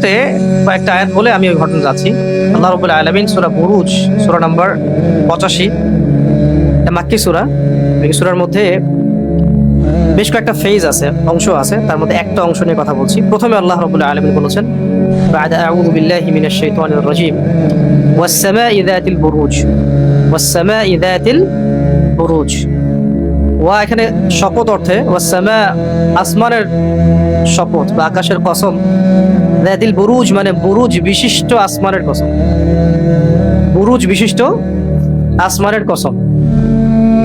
শুরুতে কয়েকটা আয়াত বলে আমি ওই ঘটনা যাচ্ছি। আল্লাহ রাব্বুল আলামিন সূরা বুরুজ সূরা নাম্বার 85, এটা মাক্কি সূরা। এই সূরার মধ্যে বেশ কয়েকটা ফেজ আছে, অংশ আছে, তার মধ্যে একটা অংশ নিয়ে কথা বলছি। প্রথমে আল্লাহ রাব্বুল আলামিন বলেছেন, বা'দা আউযু বিল্লাহি মিনাশ শাইতানির রাজীম, ওয়াস সামাই যাতিল বুরুজ, ওয়াস সামাই যাতিল বুরুজ। ওয়া এখানে শপথ অর্থে, ওয়াস সামা আসমানের শপথ বা আকাশের কসম, যাতিল বুরুজ মানে বুরুজ বিশিষ্ট আসমানের কসম, বুরুজ বিশিষ্ট আসমানের কসম।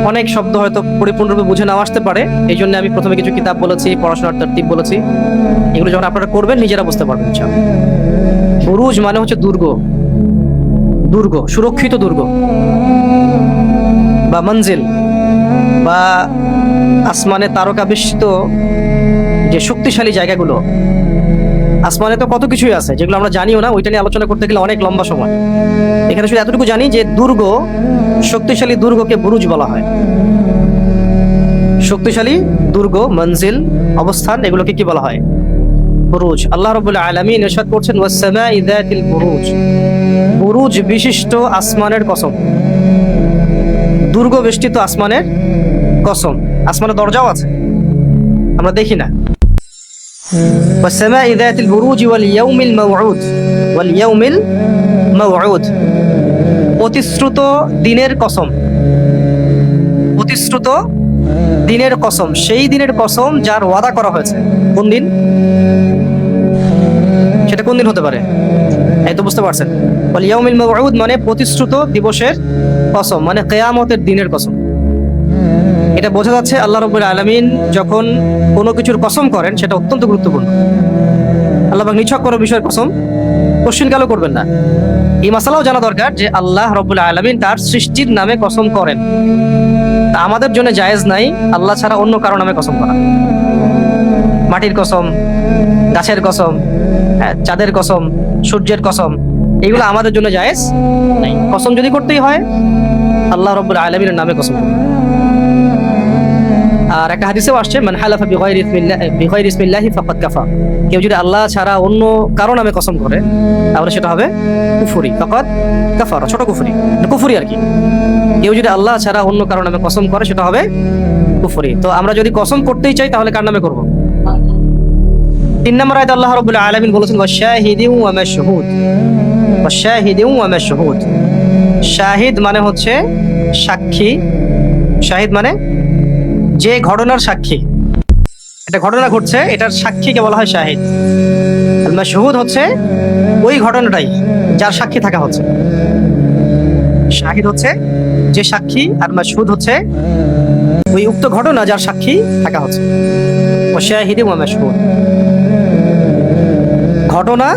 অনেক শব্দ হয়তো পরিপূর্ণরূপে বুঝে নাও আসতে পারে, এই জন্য আমি প্রথমে কিছু কিতাব বলেছি, পড়াশোনার তরতিব বলেছি। এগুলো যখন আপনারা করবেন নিজেরা বুঝতে পারবেন ইনশাআল্লাহ। বুরুজ মানে হচ্ছে দুর্গ, দুর্গ, সুরক্ষিত দুর্গ বা মঞ্জিল বা আসমানে তারকা বেষ্টিত যে শক্তিশালী জায়গাগুলো। আসমানে তো কত কিছুই আছে যেগুলো আমরা জানিও না, ওইটা নিয়ে আলোচনা করতে গেলে অনেক লম্বা সময়। এখানে শুধু এতটুকু জানি যে দুর্গ, শক্তিশালী দুর্গকে বুরুজ বলা হয়। শক্তিশালী দুর্গ, মঞ্জিল, অবস্থান, এগুলোকে কি বলা হয়? বুরুজ। আল্লাহ রাব্বুল আলামিন ইরশাদ করছেন, ওয়াস সামাই যাতিল বুরুজ, বুরুজ বিশিষ্ট আসমানের কসম, দুর্গ বেষ্টিত আসমানের কসম। আসমানে দরজাও আছে, আমরা দেখি না। ওয়াস সামাই যাতিল বুরুজ ওয়াল ইয়াউমিল মাউউদ, ওয়াল ইয়াউমিল মাউউদ, প্রতিশ্রুত দিনের কসম, প্রতিশ্রুত দিনের কসম, সেই দিনের কসম যার ওয়াদা করা হয়েছে। কোন দিন? সেটা কোন দিন হতে পারে? এই তো বুঝতে পারছেন। ওয়াল ইয়াউমিল মাউউদ মানে প্রতিশ্রুত দিবসের কসম, মানে কিয়ামতের দিনের কসম। এটা বোঝা যাচ্ছে আল্লাহ রাব্বুল আলামিন যখন কোনো কিছুর কসম করেন সেটা অত্যন্ত গুরুত্বপূর্ণ। আল্লাহ পাক নিছক কোনো বিষয়ের কসম কোশ্চিনকালও করবেন না। এই মাসালাও জানা দরকার যে আল্লাহ রাব্বুল আলামিন তার সৃষ্টির নামে কসম করেন। তা আমাদের জন্য জায়েজ নাই আল্লাহ ছাড়া অন্য কারো নামে কসম করা। মাটির কসম, গাছের কসম, চাঁদের কসম, সূর্যের কসম, এগুলো আমাদের জন্য জায়েজ নাই। কসম যদি করতেই হয় আল্লাহ রাব্বুল আলামিনের নামে কসম। আর একটা হাদিসেও আসছে, মান হালাফা বিগাইরি ইসমিল্লাহি ফাকাদ কাফার, কেউ যদি আল্লাহ ছাড়া অন্য কারো নামে কসম করে তাহলে সেটা হবে কুফরি। ফাকাদ কাফার, ছোট কুফরি, কুফরি আর কি। কেউ যদি আল্লাহ ছাড়া অন্য কারো নামে কসম করে সেটা হবে কুফরি। তো আমরা যদি কসম করতেই চাই তাহলে কার নামে করব? 3 নম্বর আয়াতে আল্লাহ রাব্বুল আলামিন বলেছেন, ওয়াশাহিদিন ওয়া মাশহুদ, ওয়াশাহিদিন ওয়া মাশহুদ। শাহিদ মানে হচ্ছে সাক্ষী, শাহিদ মানে যে ঘটনার সাক্ষী, এটা ঘটনা ঘটছে এটার সাক্ষীকে বলা হয় শাহিদ। আর মাশহুদ হচ্ছে ওই ঘটনাটাই যার সাক্ষী থাকা হচ্ছে। শাহিদ হচ্ছে যে সাক্ষী, আর মাশহুদ হচ্ছে ওই উক্ত ঘটনা যার সাক্ষী থাকা হচ্ছে। ওয়াশাহিদিন ওয়া মাশহুদ, ঘটনা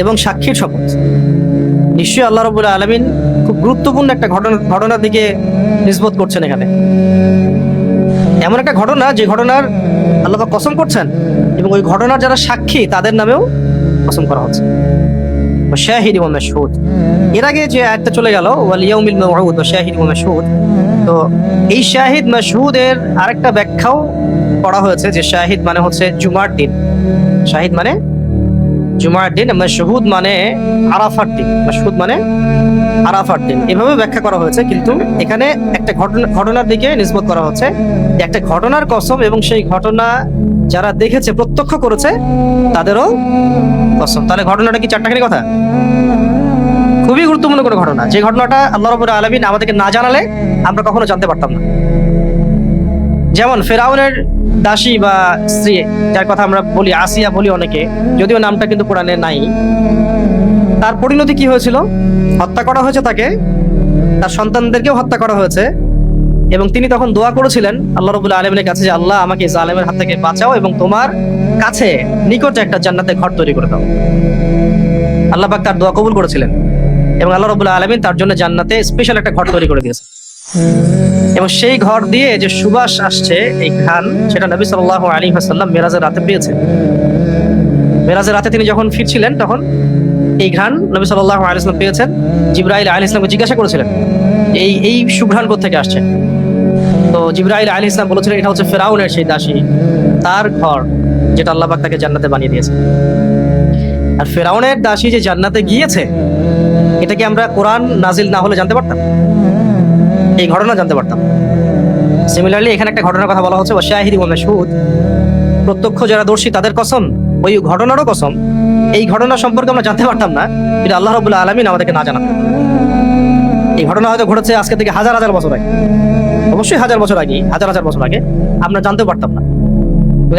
এবং সাক্ষীর শপথ। নিশ্চয়ই আল্লাহ রাব্বুল আলামিন খুব গুরুত্বপূর্ণ একটা ঘটনার দিকে নিসবত করছেন এখানে। এমন একটা ঘটনা যে ঘটনার আল্লাহ পাক কসম করছেন এবং ওই ঘটনার যারা সাক্ষী তাদের নামেও কসম করা হচ্ছে। শাহিদ ওয়া মাশহুদ। এর আগে যে আয়াতটা চলে গেল, ওয়াল ইয়াউমিল মাউউদ ওয়া শাহিদ ওয়া মাশহুদ, তো এই শাহিদ মাশহুদের আরেকটা ব্যাখ্যাও করা হয়েছে যে শাহিদ মানে হচ্ছে জুমার দিন, শাহিদ মানে জুমার দিন, মাশহুদ মানে আরাফার দিন, মাশহুদ মানে আরাফার দিন, এভাবে ব্যাখ্যা করা হয়েছে। কিন্তু এখানে একটা ঘটনার দিকে নিসবত করা হচ্ছে, একটা ঘটনার কসম, এবং সেই ঘটনা যারা দেখেছে, প্রত্যক্ষ করেছে তাদেরও কসম। তাহলে ঘটনাটা কি চারটাখানি কথা? খুবই গুরুত্বপূর্ণ কোনো ঘটনা, যে ঘটনাটা আল্লাহ রাব্বুল আলামিন আমাদেরকে না জানালে আমরা কখনো জানতে পারতাম না। যেমন ফেরাউনের দাসী বা স্ত্রী, যার কথা আমরা বলি আসিয়া বলি অনেকে, যদিও নামটা কিন্তু কোরআনে নাই, তার পরিণতি কি হয়েছিল? হত্যা করা হয়েছে তাকে, তার সন্তানদেরকেও হত্যা করা হয়েছে, এবং তিনি তখন দোয়া করেছিলেন আল্লাহ রাব্বুল আলামিনের কাছে যে আল্লাহ আমাকে জালেমের হাত থেকে বাঁচাও এবং তোমার কাছে নিকটে একটা জান্নাতে ঘর তৈরি করে দাও। আল্লাহ পাক তার দোয়া কবুল করেছিলেন এবং আল্লাহ রাব্বুল আলামিন তার জন্য জান্নাতে স্পেশাল একটা ঘর তৈরি করে দিয়েছে। এবং সেই ঘর দিয়ে যে সুবাস আসছে, এই ঘ্রাণ, সেটা নবী সাল্লাল্লাহু আলাইহি ওয়াসাল্লাম মেরাজের রাতে পেয়েছেন। মেরাজের রাতে তিনি যখন ফিরছিলেন তখন এই ঘ্রাণ নবী সাল্লাল্লাহু আলাইহি ওয়াসাল্লাম পেয়েছেন। জিবরাইল আলাইহিস সালামকে জিজ্ঞাসা করেছিলেন এই সুঘ্রাণ কোথা থেকে আসছে। তো জিবরাইল আলাইহিস সালাম বলেছিলেন এটা হচ্ছে ফেরাউনের সেই দাসী, তার ঘর, যেটা আল্লাহ পাক তাকে জান্নাতে বানিয়ে দিয়েছে। আর ফেরাউনের দাসী যে জান্নাতে গিয়েছে, এটা কি আমরা কোরআন নাজিল না হলে জানতে পারতাম? এই ঘটনা জানতে পারতাম। সিমিলারলি এখানে একটা ঘটনার কথা বলা হচ্ছে, শাহিদি ওয়া মাশহুদ, প্রত্যক্ষ যারা দর্শী তাদের কসম, ওই ঘটনারও কসম। এই ঘটনা সম্পর্কে আমরা জানতে পারতাম না এটা আল্লাহ রাব্বুল আলামিন আমাদেরকে না জানাতেন। এই ঘটনা হয়তো ঘটেছে আজকে থেকে হাজার হাজার বছর আগে, অবশ্যই হাজার বছর আগে, হাজার বছর আগে, আমরা জানতে পারতাম না।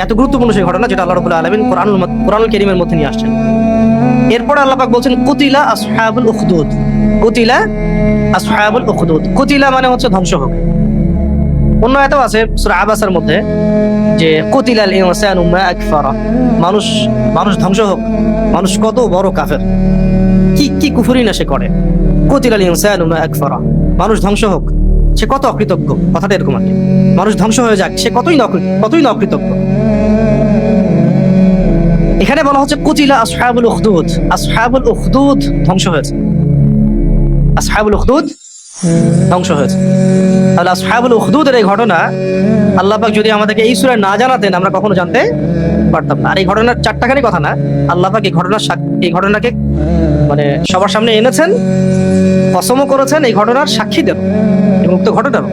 এত গুরুত্বপূর্ণ সেই ঘটনা যেটা আল্লাহ রাব্বুল আলামিন কোরআনুল কারীমের মধ্যে নিয়ে আসছেন। এরপরে আল্লাহ পাক বলছেন কুতিলা আসহাবুল উখদুদ। কুতিলা আসহাবুল উখদুদ, কুতিলা মানে হচ্ছে ধ্বংস হোক। অন্য আয়াতেও আছে সূরা আবাসার মধ্যে যে কুতিলাল ইনসানু মা আকফারা, মানুষ ধ্বংস হোক, মানুষ কত বড় কাফের, কি কুফরি না সে করে। কুতিলাল ইনসানু মা আকফারা, মানুষ ধ্বংস হোক, সে কত অকৃতজ্ঞ। কথাটা এরকম আর কি, মানুষ ধ্বংস হয়ে যাক, সে কতই না অকৃতজ্ঞ। এখানে বলা হচ্ছে কুতিলা আসহাবুল উখদুদ, আসহাবুল উখদুদ ধ্বংস হয়েছে, আসহাবুল উখদুদ ধ্বংস হয়েছে। তাহলে আসহাবুল উখদুদের এই ঘটনা আল্লাহ পাক যদি আমাদেরকে এই সূরায় না জানাতেন আমরা কখনো জানতে পারতাম না। আর এই ঘটনার চারটাখানি কথা না, আল্লাহ পাক এই ঘটনাকে মানে সবার সামনে এনেছেন, কসমও করেছেন এই ঘটনার সাক্ষী দেন এবং উক্ত ঘটনারও।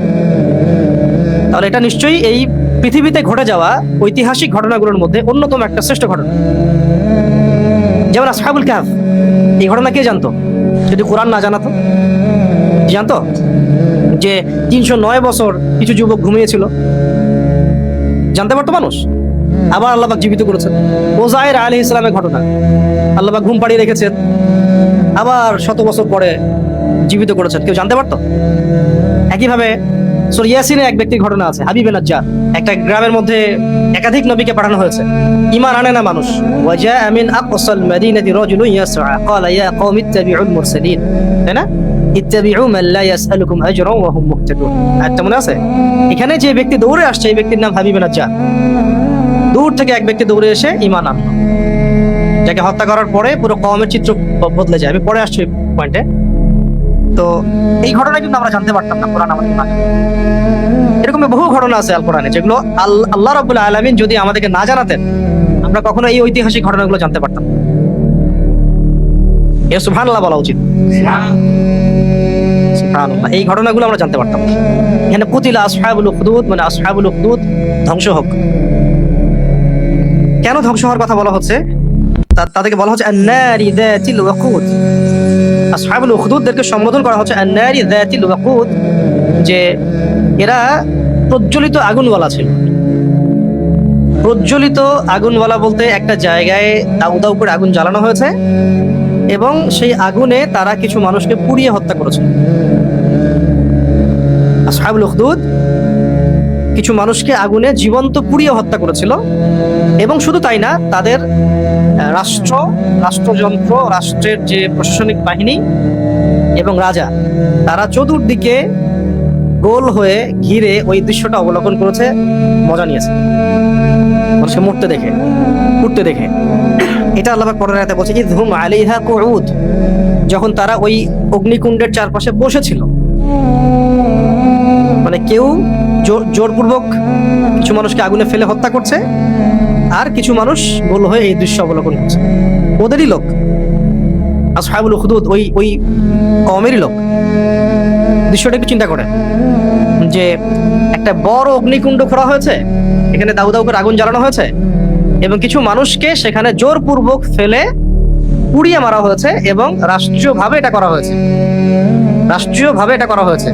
তাহলে এটা নিশ্চয়ই এই পৃথিবীতে ঘটে যাওয়া ঐতিহাসিক ঘটনাগুলোর মধ্যে অন্যতম একটা শ্রেষ্ঠ ঘটনা। যেমন আসহাবুল কাহফ, এই ঘটনা কে জানতো যদি কোরআন না জানাতো? জানতো যে 309 বছর কিছু যুবক ঘুমিয়েছিল, জানতে পারতো মানুষ। আবার আল্লাহ পাক জীবিত করেছেন। উযাইর আলাইহিস সালামের ঘটনা, আল্লাহ পাক ঘুম পাড়িয়ে রেখেছেন, আবার 100 বছর পরে জীবিত করেছেন, কেউ জানতে পারতো? একইভাবে সূরা ইয়াসিনে এক ব্যক্তির ঘটনা আছে, হাবিব বিন নাজ্জার। একটা গ্রামের মধ্যে একাধিক নবীকে পাঠানো হয়েছে, ঈমান আনে না মানুষ। ওয়াজা মিন আকসাল মাদিনাতি রাজুলুন ইয়াসআ ক্বালা ইয়া কওমি ইত্তাবিউল মুরসালিন, তাই না? ইত্তাবিউ মান লা ইয়াসআলুকুম আজরান ওয়া হুম মুহতাদুন। আয়াতটা মনে আছে? এখানে যে ব্যক্তি দৌড়ে আসছে এই ব্যক্তির নাম হাবিব বিন নাজ্জার। দূর থেকে এক ব্যক্তি দৌড়ে এসে ঈমান আনলো, যাকে হত্যা করার পরে পুরো কওমের চিত্র বদলে যায়। আমি পরে আসছি পয়েন্টে। তো এই ঘটনা কিন্তু আমরা জানতে পারতাম না কোরআন আমাদের না জানাতো। এরকম বহু ঘটনা আছে আল কোরআনে যেগুলো আল্লাহ রাব্বুল আলামিন যদি আমাদেরকে না জানাতেন আমরা কখনো এই ঐতিহাসিক ঘটনাগুলো জানতে পারতাম না। এ সুবহানাল্লাহ বলা উচিত, সুবহানাল্লাহ। এই ঘটনাগুলো আমরা জানতে পারতাম। এখানে কুতিলা আসহাবুল উখদুদ মানে আসহাবুল উখদুদ ধ্বংস হোক। কেন ধ্বংস হওয়ার কথা বলা হচ্ছে? তাদেরকে বলা হচ্ছে আন-নারি যাতিল ওয়াকুদ। আসহাবুল উখদুদদেরকে সম্বোধন করা হচ্ছে আন-নারি যাতিল ওয়াকুদ, যে এরা প্রজ্বলিত আগুনওয়ালা ছিল। প্রজ্বলিত আগুনওয়ালা বলতে একটা জায়গায় দাউ দাউ করে আগুন জ্বালানো হয়েছে এবং সেই আগুনে তারা কিছু মানুষকে পুড়িয়ে হত্যা করেছে। আসহাবুল উখদুদ কিছু মানুষকে আগুনে জীবন্ত পুড়িয়ে হত্যা করেছিল। এবং শুধু তাই না, তাদের রাষ্ট্রযন্ত্র, রাষ্ট্রের যে প্রশাসনিক বাহিনী এবং রাজা, তারা চতুর্দিকে গোল হয়ে ঘিরে ওই দৃশ্যটা অবলোকন করেছে, মজা নিয়েছে মানুষকে মরতে দেখে, উঠতে দেখে। এটা আল্লাহ পাক পরের আয়াতে বলছে ইযহুম আলাইহা কুউদ, যখন তারা ওই অগ্নিকুণ্ডের চারপাশে বসেছিল। মানে কেউ জোরপূর্বক কিছু মানুষকে আগুনে ফেলে হত্যা করছে আর কিছু মানুষ গোল হয়ে এই দৃশ্য অবলোকন করছে। ওদেরই লোক, আসহাবুল উখদুদ ওই কওমেরই লোক। দৃশ্যটা একটু চিন্তা করে যে একটা বড় অগ্নিকুণ্ড খোঁড়া হয়েছে, এখানে দাউ দাউ করে আগুন জ্বালানো হয়েছে এবং কিছু মানুষকে সেখানে জোরপূর্বক ফেলে পুড়িয়ে মারা হয়েছে এবং রাষ্ট্রীয়ভাবে এটা করা হয়েছে।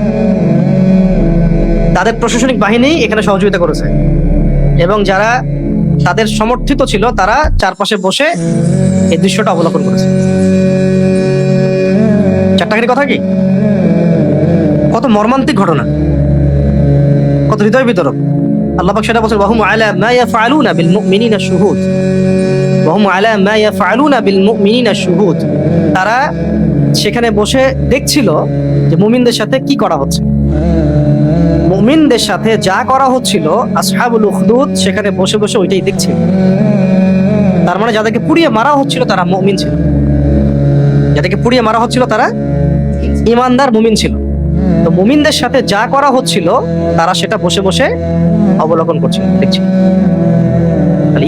তাদের প্রশাসনিক বাহিনী এখানে সহযোগিতা করেছে এবং যারা তাদের সমর্থিত ছিল তারা চারপাশে বসে এই দৃশ্যটা অবলোকন করেছে। চারটাখানি কথা কি, কত মর্মান্তিক ঘটনা, কত হৃদয় বিতরক। আল্লাহ পাক সেটা বলছেন ওয়াহুম আলা মা ইয়াফআলুনা বিল মুমিনিনা শুহুদ, ওয়াহুম আলা মা ইয়াফআলুনা বিল মুমিনিনা শুহুদ। তারা সেখানে বসে দেখছিল যে মুমিনদের সাথে কি করা হচ্ছে। মুমিনদের সাথে যা করা হচ্ছিল আসহাবুল উখদুদ সেখানে বসে বসে ওইটাই দেখছিল। তার মানে যাদেরকে পুড়িয়ে মারা হচ্ছিল তারা মুমিন ছিল, যাদেরকে পুড়িয়ে মারা হচ্ছিল তারা ঈমানদার মুমিন ছিল। তো মুমিনদের সাথে যা করা হচ্ছিল তারা সেটা বসে বসে অবলোকন করছিল, দেখছিল।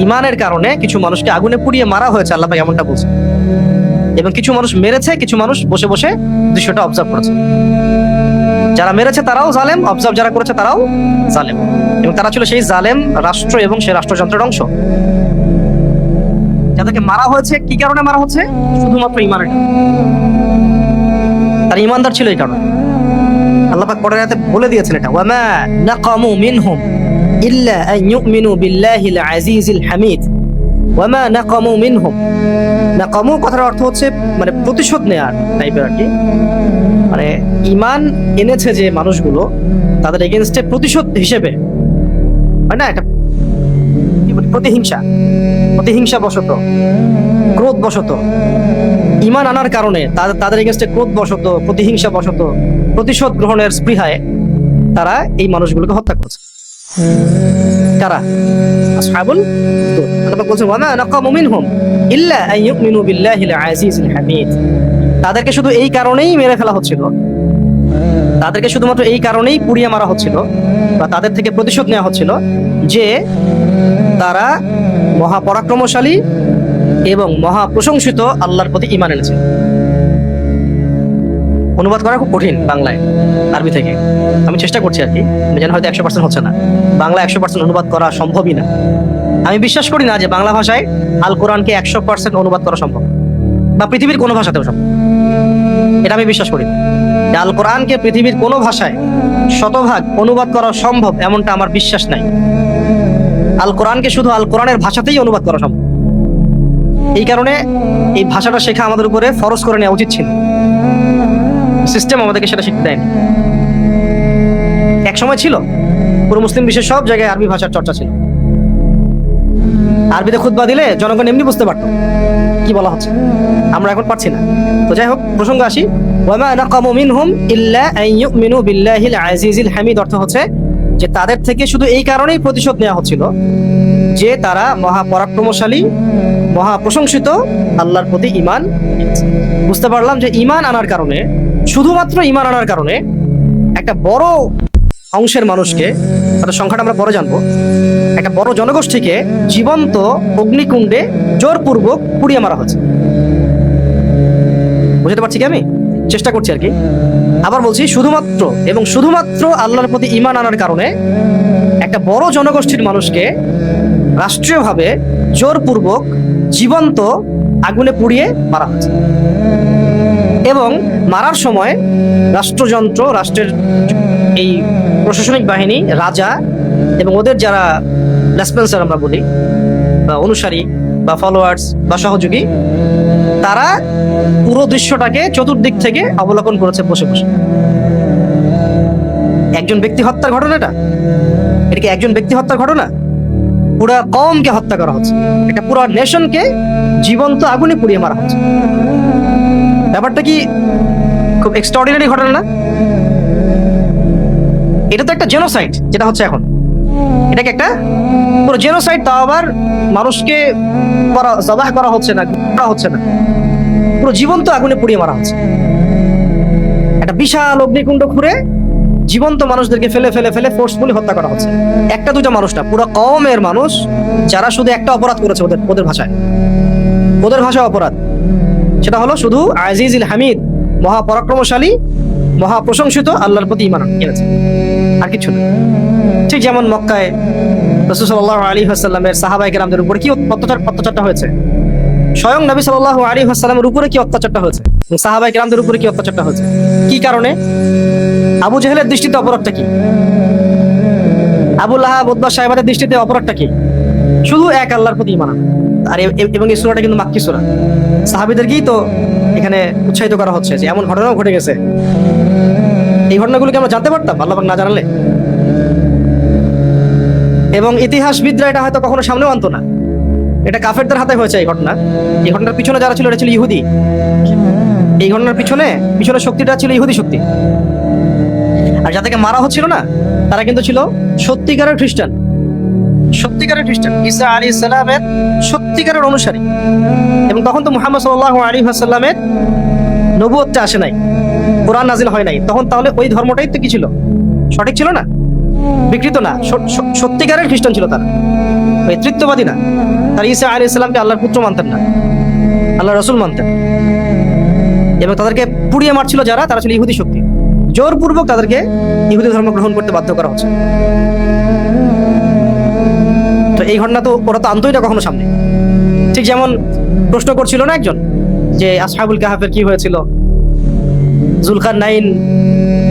ইমানের কারণে কিছু মানুষকে আগুনে পুড়িয়ে মারা হয়েছে, আল্লাহ পাক এমনটা বলছে। এবং কিছু মানুষ মেরেছে, কিছু মানুষ বসে বসে দৃশ্যটা অবজার্ভ করেছে। যারা মেরেছে তারাও জালেম, অবজার্ভ যারা করেছে তারাও জালেম, এবং তারা ছিল সেই জালেম রাষ্ট্র এবং সেই রাষ্ট্রযন্ত্রের অংশ। যাদেরকে মারা হয়েছে কি কারণে মারা হচ্ছে? শুধুমাত্র ইমানের কারণে। তারা ইমানদার ছিল এই কারণে। আল্লাহ পাক পরের আয়াতে বলে দিয়েছেন এটা, ওয়ামা নাকামু মিনহুম ইল্লা আন ইউমিনু বিল্লাহিল আজিজিল হামিদ। ওয়ামা নাকামু মিনহুম, নাকামু কথার অর্থ হচ্ছে মানে প্রতিশোধ নেয়ার টাইপের আর কি। মানে ঈমান এনেছে যে মানুষগুলো, তাদের এগেইনস্টে প্রতিশোধ হিসেবে, হয় না এটা কি বলি, প্রতিহিংসা বশত, ক্রোধ বশত, ঈমান আনার কারণে তাদের এগেইনস্টে ক্রোধ বশত, প্রতিহিংসা বশত, প্রতিশোধ গ্রহণের স্পৃহায় তারা এই মানুষগুলোকে হত্যা করেছে। কারা? আসহাবুল উখদুদ। আল্লাহ বলছেন ওয়ামা নাকামু মিনহুম ইল্লা আন ইউমিনু বিল্লাহিল আজিজিল হামিদ। তাদেরকে শুধু এই কারণেই মেরে ফেলা হচ্ছিল, তাদেরকে শুধুমাত্র এই কারণেই পুড়িয়ে মারা হচ্ছিল বা তাদের থেকে প্রতিশোধ নেওয়া হচ্ছিল যে তারা মহাপরাক্রমশালী এবং মহাপ্রশংসিত আল্লাহর প্রতি ঈমান এনেছে। অনুবাদ করা খুব কঠিন বাংলায় আরবি থেকে, আমি চেষ্টা করছি আর কি, আমি জানি হয়তো 100% হচ্ছে না, বাংলা 100% অনুবাদ করা সম্ভবই না। আমি বিশ্বাস করি না যে বাংলা ভাষায় আল কোরআনকে 100% অনুবাদ করা সম্ভব, বা পৃথিবীর কোনো ভাষাতেও সম্ভব। এটা আমি বিশ্বাস করি যে আল কোরআনকে পৃথিবীর কোনো ভাষায় শতভাগ অনুবাদ করা সম্ভব এমনটা আমার বিশ্বাস নাই। আল কোরআনকে শুধু আল কোরআনের ভাষাতেই অনুবাদ করা সম্ভব। এই কারণে এই ভাষাটা শেখা আমাদের উপরে ফরজ করে নেওয়া উচিত ছিল। সিস্টেম আমাদেরকে সেটা শিখতে দেয়নি। এক সময় ছিল পুরো মুসলিম বিশ্বের সব জায়গায় আরবি ভাষার চর্চা ছিল। আরবিতে খুতবা দিলে জনগণ এমনি বুঝতে পারতো কি বলা হচ্ছে, আমরা এখন পারছি না। তো যাই হোক, প্রসঙ্গ আসি। ওয়ামা নাকামু মিনহুম ইল্লা আন ইউমিনু বিল্লাহিল আজিজিল হামিদ অর্থ হচ্ছে যে তাদের থেকে শুধু এই কারণেই প্রতিশোধ নেওয়া হচ্ছিল যে তারা মহাপরাক্রমশালী, মহাপ্রশংসিত আল্লাহর প্রতি ঈমান এনেছে। বুঝতে পারলাম যে ঈমান আনার কারণে, শুধুমাত্র ঈমান আনার কারণে একটা বড় অংশের মানুষকে, তাদের সংখ্যাটা আমরা পরে জানবো, একটা বড় জনগোষ্ঠীকে জীবন্ত অগ্নিকুণ্ডে জোরপূর্বক পুড়িয়ে মারা হচ্ছে। বুঝতে পারছি কি? আমি চেষ্টা করছি আর কি। আবার বলছি, শুধুমাত্র এবং শুধুমাত্র আল্লাহর প্রতি ঈমান আনার কারণে একটা বড় জনগোষ্ঠীর মানুষকে রাষ্ট্রীয়ভাবে জোরপূর্বক জীবন্ত আগুনে পুড়িয়ে মারা হচ্ছে। এবং মারার সময় রাষ্ট্রযন্ত্র, রাষ্ট্রের এই প্রশাসনিক বাহিনী, রাজা এবং ওদের যারা রেসপন্সার আমরা বলি, বা অনুসারী বা ফলোয়ার্স বা সহযোগী, তারা পুরো দৃশ্যটাকে চতুর্দিক থেকে অবলোকন করেছে বসে বসে। একজন ব্যক্তি হত্যার ঘটনা এটা কি একজন ব্যক্তি হত্যার ঘটনা? পুরা কওমকে হত্যা করা হচ্ছে, একটা পুরো নেশনকে জীবন্ত আগুনে পুড়িয়ে মারা হচ্ছে। ব্যাপারটা কি খুব এক্সট্রাঅর্ডিনারি ঘটনা না? এটা তো একটা জেনোসাইড যেটা হচ্ছে এখন। এটাকে একটা পুরো জেনোসাইড, তাও আবার মানুষকে জবাহ করা হচ্ছে না, পুরো জীবন্ত আগুনে পুড়িয়ে মারা হচ্ছে। একটা বিশাল অগ্নিকুণ্ড খুঁড়ে জীবন্ত মানুষদেরকে ফেলে ফেলে ফেলে ফোর্সফুলি হত্যা করা হচ্ছে। একটা দুইটা মানুষ না, পুরো কওমের মানুষ যারা শুধু একটা অপরাধ করেছে, ওদের ভাষায় অপরাধ, সেটা হলো শুধু আজিজিল হামিদ, মহাপরাক্রমশালী, মহাপ্রশংসিত আল্লাহর প্রতি ঈমান এনেছে, আর কিছু না। ঠিক যেমন মক্কায় রাসূল সাল্লাল্লাহু আলাইহি ওয়াসাল্লামের সাহাবায়ে কেরামদের উপর কি অত্যাচারটা হয়েছে, স্বয়ং নবী সাল্লাল্লাহু আলাইহি ওয়াসাল্লামের উপরে কি অত্যাচারটা হয়েছে, সাহাবায়ে কেরামদের উপরে কি অত্যাচারটা হয়েছে, কি কারণে? আবু জেহেলের দৃষ্টিতে অপরাধটা কি? আবু লাহাব, উতবা, সাইবাদের দৃষ্টিতে অপরাধটা কি? শুধু এক আল্লাহর প্রতি ঈমান। আর এবং এই সূরাটা কিন্তু মাক্কি সূরা। সাহাবীদেরকেই তো এখানে উৎসাহিত করা হচ্ছে যে এমন ঘটনাও ঘটে গেছে। এই ঘটনাগুলোকে আমরা জানতে পারতাম আল্লাহ পাক না জানালে। এবং ইতিহাসবিদরা এটা হয়তো কখনো সামনেও আনতো না। এটা কাফেরদের হাতে হয়েছে এই ঘটনা। এই ঘটনার পিছনে যারা ছিল, এটা ছিল ইহুদি। এই ঘটনার পিছনে শক্তিটা ছিল ইহুদি শক্তি। আর যাদেরকে মারা হচ্ছিল না, তারা কিন্তু ছিল সত্যিকারের খ্রিস্টান। ঈসা আলাইহিস সালামের সত্যিকারের অনুসারী। এবং তখন তো মুহাম্মদ সাল্লাল্লাহু আলাইহি ওয়াসাল্লামের নবুয়তটা আসে নাই, কোরআন নাজিল হয় নাই। তখন তাহলে ওই ধর্মটাই তো কি ছিল? সঠিক ছিল না, বিকৃত না, সত্যিকারের খ্রিস্টান ছিল তারা। ওই তৃতীয়বাদী না, তারা ঈসা আলাইহিস সালামকে আল্লাহর পুত্র মানতেন না, আল্লাহর রাসূল মানতেন। এবং তাদেরকে পুড়িয়ে মারছিল যারা, তারা ছিল ইহুদি শক্তি, জোরপূর্বক তাদেরকে ইহুদি ধর্ম গ্রহণ করতে বাধ্য করা হচ্ছে। তো এই ঘটনা তো ওরা তো আনতোই না কখনো সামনে। ঠিক যেমন প্রশ্ন করছিল না একজন যে আসহাবুল কাহাফের কি হয়েছিল, জুলকারনাইন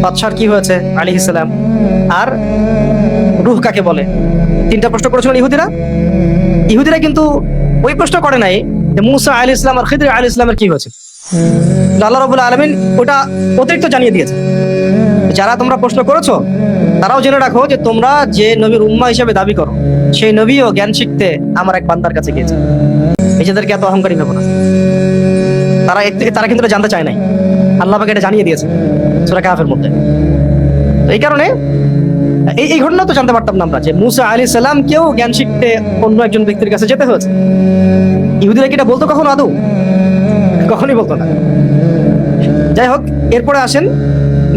বাদশার কি হয়েছে আলাইহিস সালাম, আর রূহ কাকে বলে, তিনটা প্রশ্ন করেছিল ইহুদিরা। ইহুদিরা কিন্তু ওই প্রশ্ন করে নাই যে মুসা আলাইহিস সালাম আর খিদর আলাইহিস সালামের কি হয়েছে। আল্লাহ রাব্বুল আলামিন ওটা অতিরিক্ত জানিয়ে দিয়েছে, যারা তোমরা প্রশ্ন করেছো তারাও জেনে রাখো যে তোমরা যে নবীর উম্মাহ হিসেবে দাবি করো সেই নবীও জ্ঞান শিখতে আমার এক বান্দার কাছে গিয়েছে। নিজেদেরকে এত অহংকারী ভেবো না। তারা কিন্তু এটা জানতে চায় নাই, আল্লাহ পাক এটা জানিয়ে দিয়েছে সূরা কাহফের মধ্যে। তো এই কারণে এই ঘটনা তো জানতে পারতাম না আমরা যে মুসা আলাইহিস সালামকেও জ্ঞান শিখতে অন্য একজন ব্যক্তির কাছে যেতে হয়েছে। ইহুদিরা কি এটা বলতো কখনো আদৌ? কখনোই বলতো না। যাই হোক, এরপরে আসেন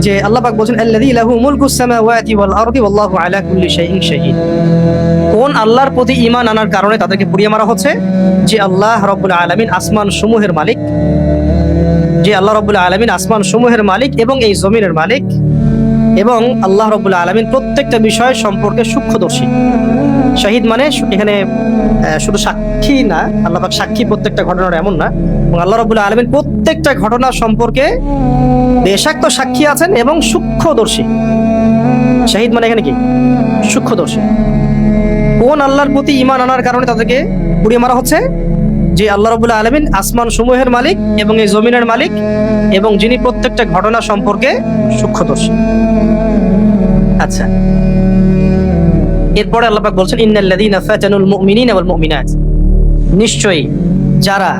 যে আল্লাহ পাক বলেন আল্লাযী লাহু মুলকুস সামাওয়াতি ওয়াল আরদি ওয়াল্লাহু আলা কুল্লি শাইইন শাহীদ। কোন আল্লাহর প্রতি ঈমান আনার কারণে তাদেরকে পুড়িয়ে মারা হচ্ছে? যে আল্লাহ রাব্বুল আলামিন আসমান সমূহের মালিক, যে আল্লাহ রাব্বুল আলামিন আসমান সমূহের মালিক এবং এই জমিনের মালিক, এবং আল্লাহ রাব্বুল আলামিন প্রত্যেকটা বিষয় সম্পর্কে সূক্ষ্মদর্শী। শাহিদ মানে এখানে শুধু সাক্ষী না, আল্লাহ পাক সাক্ষী প্রত্যেকটা ঘটনার এমন না, এবং আল্লাহ রাব্বুল আলামিন প্রত্যেকটা ঘটনা সম্পর্কে বেশাক্ত সাক্ষী আছেন এবং সূক্ষ্মদর্শী। শাহিদ মানে এখানে কি? সূক্ষ্মদর্শী। কোন আল্লাহর প্রতি ঈমান আনার কারণে তাদেরকে পুড়িয়ে মারা হচ্ছে? যে আল্লাহ রাব্বুল আলামিন আসমান সমূহের মালিক এবং এই জমিনের মালিক, এবং যিনি প্রত্যেকটা ঘটনা সম্পর্কে সূক্ষ্মদর্শী। আচ্ছা, এরপরে আল্লাহ পাক বলছেন ইন্নাল্লাযীনা ফাতানুল মুমিনিনা ওয়াল মুমিনাত, নিশ্চয়ই যারা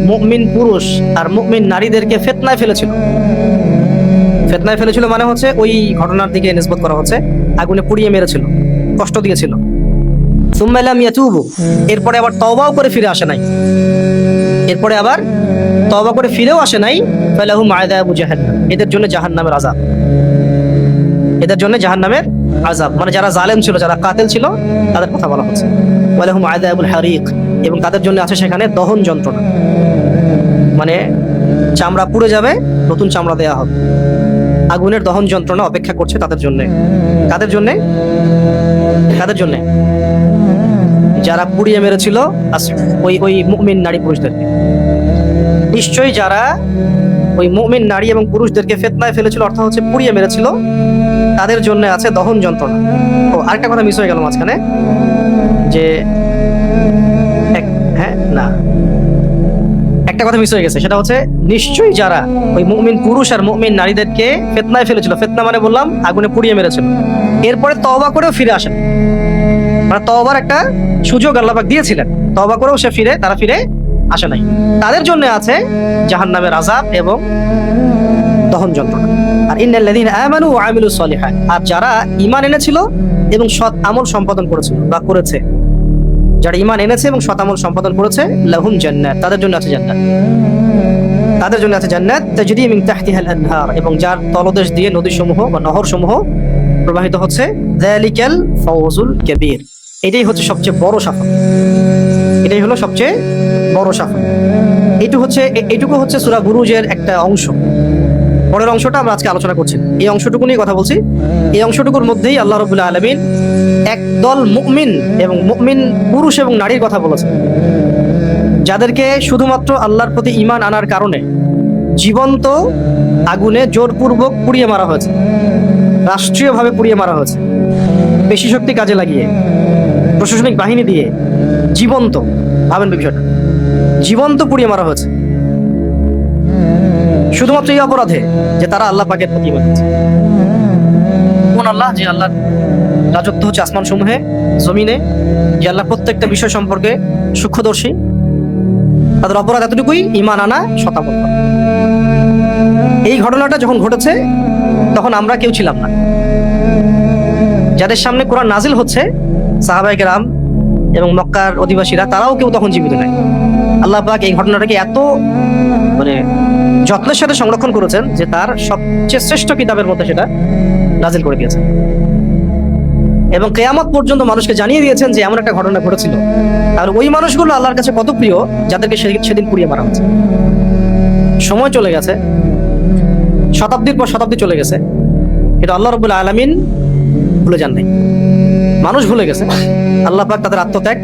মুমিন পুরুষ আর মুমিন নারীদেরকে ফিতনায় ফেলেছিল। ফিতনায় ফেলেছিল মানে হচ্ছে ওই ঘটনার দিকে নিসবত করা হচ্ছে, আগুনে পুড়িয়ে মেরেছিল, কষ্ট দিয়েছিল। সুম্মা লাম ইয়াতুবু, এরপরে আবার তওবাও করে ফিরে আসে নাই, এরপরে আবার তওবা করে ফিরেও আসে নাই, ফালাহুম আযাবু জাহান্নাম, এদের জন্য জাহান্নামের আযাব, এদের জন্য জাহান্নামের আযাব। মানে যারা জালেম ছিল, যারা কাতিল ছিল, তাদের কথা বলা হচ্ছে। ওয়ালাহুম আযাবুল হারিক, এবং তাদের জন্য আছে সেখানে দহন যন্ত্রণা, মানে চামড়া পুড়ে যাবে, নতুন চামড়া দেয়া হবে। আগুনের দহন যন্ত্রণা অপেক্ষা করছে তাদের জন্য। কাদের জন্য? কাদের জন্য? যারা পুড়িয়ে মেরেছিল ওই মুমিন নারী পুরুষদেরকে। নিশ্চয়ই যারা ওই মুমিন নারী এবং পুরুষদেরকে ফিতনায় ফেলেছিল, অর্থ হচ্ছে পুড়িয়ে মেরেছিল, তাদের জন্য আছে দহন যন্ত্রণা। ও আরেকটা কথা মিস হয়ে গেল মাঝখানে, যে একটা কথা মিস হয়ে গেছে, সেটা হচ্ছে নিশ্চয়ই যারা ওই মুমিন পুরুষ আর মুমিন নারীদেরকে ফিতনায় ফেলেছিল, ফিতনা মানে বললাম আগুনে পুড়িয়ে মেরেছিল, এরপরে তওবা করেও ফিরে আসেন, মানে তওবার একটা সুযোগ আল্লাহ পাক দিয়েছিলেন, তওবা করেও তারা ফিরে আসে নাই, তাদের জন্য আছে জাহান্নামের আযাব এবং দহন যন্ত্রণা। আর ইন্নাল্লাযীনা আমানু ওয়া আমিলুস সলিহাত, আর যারা ঈমান এনেছিল এবং সৎ আমল সম্পাদন করেছিল বা করেছে, যারা ঈমান এনেছে এবং সৎ আমল সম্পাদন করেছে, লাহুম জান্নাত, তাদের জন্য আছে জান্নাত, তাদের জন্য আছে জান্নাত তাজরি মিন তাহতিহাল আনহার, এবং যার তলদেশ দিয়ে নদীসমূহ বা নহরসমূহ প্রবাহিত হচ্ছে। যালিকাল ফাওজুল কাবীর, এটাই হচ্ছে সবচেয়ে বড় সাফল্য, এটাই হলো সবচেয়ে বড় সাফল্য। এইটুকু হচ্ছে সূরা বুরুজের একটা অংশ। পরের অংশটা আমরা আজকে আলোচনা করছি, এই অংশটুকু নিয়ে কথা বলছি। এই অংশটুকুর মধ্যেই আল্লাহ রাব্বুল আলামিন একদল মুমিন এবং মুমিন পুরুষ এবং নারীর কথা বলেছেন, যাদেরকে শুধুমাত্র আল্লাহর প্রতি ঈমান আনার কারণে জীবন্ত আগুনে জোরপূর্বক পুড়িয়ে মারা হয়েছে, রাষ্ট্রীয়ভাবে পুড়িয়ে মারা হয়েছে, পেশি শক্তি কাজে লাগিয়ে, প্রশাসনিক বাহিনী দিয়ে জীবন্ত, ভাবেন বিষয়টা, জীবন্ত পুড়িয়ে মারা হয়েছে শুধুমাত্র এই অপরাধে যে তারা আল্লাহ পাকের প্রতি ঈমান এনেছে। কোন আল্লাহ? যে আল্লাহ রাজত্ব হচ্ছে আসমান সমূহে, জমিনে, যে আল্লাহ প্রত্যেকটা বিষয় সম্পর্কে সূক্ষ্মদর্শী, তাদের অপরাধ এতটুকুই, ঈমান আনা, শতাবদ্ধ। এই ঘটনাটা যখন ঘটেছে তখন আমরা কেউ ছিলাম না, যাদের সামনে কোরআন নাজিল হচ্ছে সাহাবায়ে কেরাম এবং মক্কার অধিবাসীরা, তারাও কেউ তখন জীবিত নাই। আল্লাহ পাক এই ঘটনাটাকে এত মানে যত্নের সাথে সংরক্ষণ করেছেন যে তার সবচেয়ে শ্রেষ্ঠ কিতাবের মধ্যে সেটা নাজিল করে দিয়েছেন। এবং কিয়ামত পর্যন্ত মানুষকে জানিয়ে দিয়েছেন যে এমন একটা ঘটনা ঘটেছিল। আর ওই মানুষগুলো আল্লাহর কাছে কত প্রিয় যাদেরকে সেদিন পুড়িয়ে মারা হচ্ছে। সময় চলে গেছে, শতাব্দীর পর শতাব্দী চলে গেছে, এটা আল্লাহ রাব্বুল আলামিন ভুলে যান নাই। মানুষ ভুলে গেছে, আল্লাহ পাক তাদের আত্মত্যাগ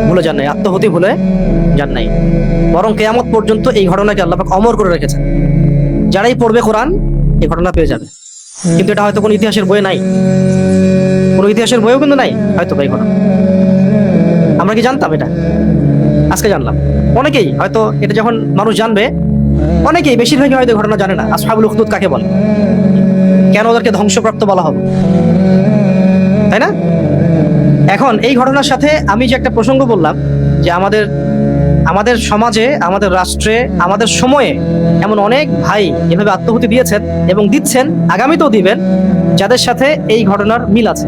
ভুলে যান নাই, আত্মহতি ভুলে যান নাই। বরং কিয়ামত পর্যন্ত এই ঘটনাকে আল্লাহ পাক অমর করে রেখেছেন। যারাই পড়বে কোরআন এই ঘটনা পেয়ে যাবে। কিন্তু এটা হয়তো কোনো ইতিহাসের বইয়ে নাই, কোনো ইতিহাসের বইও কিন্তু নাই হয়তো এই ঘটনা। আমরা কি জানতাম এটা? আজকে জানলাম। অনেকেই হয়তো এটা যখন মানুষ জানবে, অনেকেই বেশিরভাগই হয়তো ঘটনা জানে না। আসহাবুল উখদুদ কাকে বলে, কেন ওদেরকে ধ্বংসপ্রাপ্ত বলা হবে, তাই না? এখন এই ঘটনার সাথে আমি যে একটা প্রসঙ্গ বললাম যে আমাদের সমাজে, আমাদের রাষ্ট্রে, আমাদের সময়ে এমন অনেক ভাই এভাবে আত্মহতি দিয়েছেন এবং দিচ্ছেন, আগামীতেও দিবেন, যাদের সাথে এই ঘটনার মিল আছে।